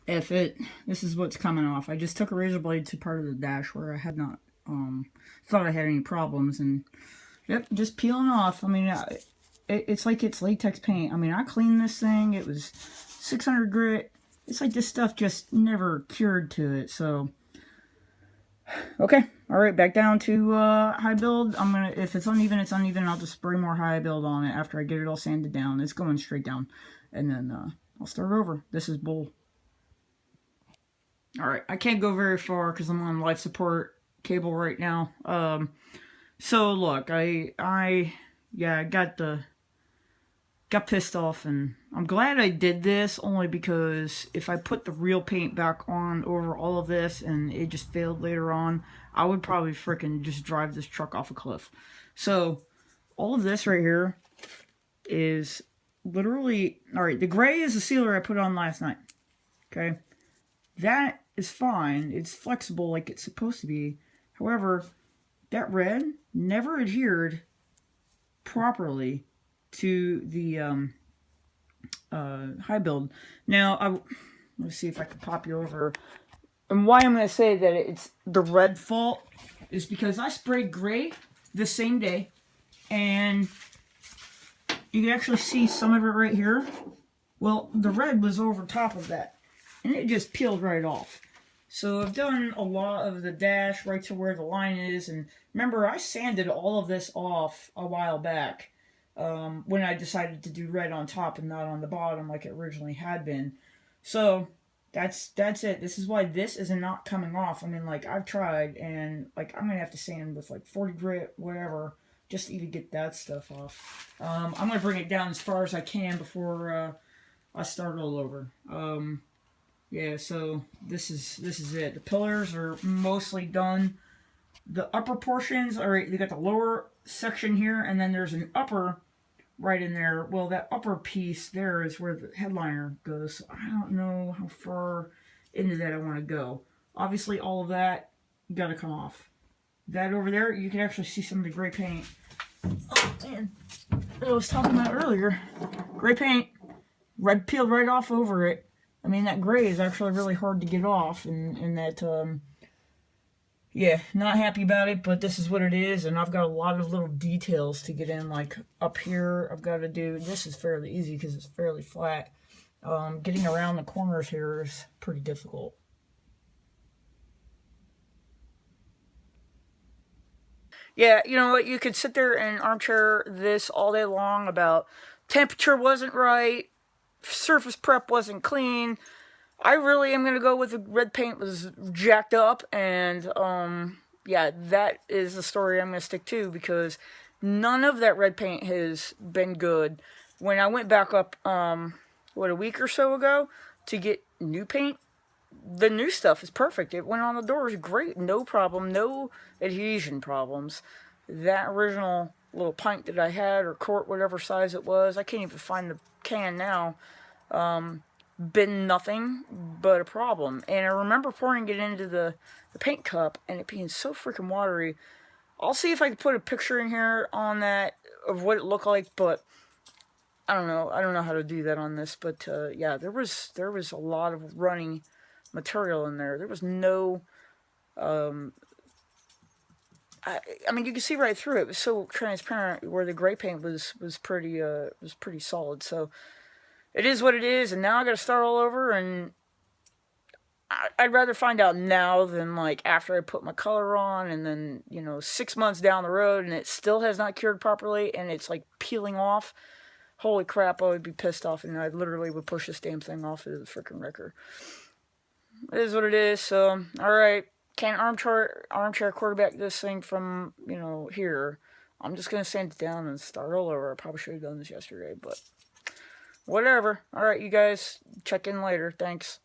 This is what's coming off. I just took a razor blade to part of the dash where I had not, thought I had any problems, and yep, just peeling off. I mean, it's like it's latex paint. I mean, I cleaned this thing. It was 600 grit. It's like this stuff just never cured to it. So, okay. All right, back down to high build. I'm going to, if it's uneven, it's uneven. I'll just spray more high build on it after I get it all sanded down. It's going straight down. And then I'll start over. This is bull. All right, I can't go very far because I'm on life support cable right now. So look, yeah, got pissed off, and I'm glad I did this only because if I put the real paint back on over all of this and it just failed later on, I would probably freaking just drive this truck off a cliff. So all of this right here is literally, all right, the gray is the sealer I put on last night. Okay, that is fine. It's flexible like it's supposed to be. However, that red never adhered properly to the high build. Now, let's see if I can pop you over. And why I'm going to say that it's the red fault is because I sprayed gray the same day, and you can actually see some of it right here. Well, the red was over top of that, and it just peeled right off. So I've done a lot of the dash right to where the line is, and remember I sanded all of this off a while back when I decided to do red on top and not on the bottom like it originally had been. So that's it. This is why this is not coming off. I mean, like, I've tried, and like I'm gonna have to sand with like 40 grit, whatever, just to even get that stuff off. I'm gonna bring it down as far as I can before I start all over. Yeah, so this is it. The pillars are mostly done. The upper portions are, you got the lower section here, and then there's an upper right in there. Well, that upper piece there is where the headliner goes. So I don't know how far into that I want to go. Obviously, all of that got to come off. That over there, you can actually see some of the gray paint. Oh, man. That I was talking about earlier. Gray paint. Red peeled right off over it. I mean, that gray is actually really hard to get off, and that, yeah, not happy about it, but this is what it is, and I've got a lot of little details to get in, like up here I've got to do, this is fairly easy because it's fairly flat. Getting around the corners here is pretty difficult. Yeah, you know what, you could sit there and armchair this all day long about temperature wasn't right, surface prep wasn't clean. I really am going to go with the red paint was jacked up, and yeah, that is the story I'm going to stick to, because none of that red paint has been good. When I went back up, what, a week or so ago to get new paint, the new stuff is perfect. It went on the doors great, no problem, no adhesion problems. That original little pint that I had, or quart, whatever size it was, I can't even find the can now, been nothing but a problem. And I remember pouring it into the paint cup and it being so freaking watery. I'll see if I can put a picture in here on that of what it looked like, but I don't know how to do that on this. But yeah, there was a lot of running material in there. There was no I mean, you can see right through it. It was so transparent, where the gray paint was pretty solid. So it is what it is, and now I got to start all over, and I'd rather find out now than like after I put my color on, and then, you know, 6 months down the road and it still has not cured properly and it's like peeling off. Holy crap, I would be pissed off, and I literally would push this damn thing off of the freaking wrecker. It is what it is. So, alright, can't armchair quarterback this thing from, you know, here. I'm just going to sand it down and start all over. I probably should have done this yesterday, but whatever. Alright, you guys, check in later. Thanks.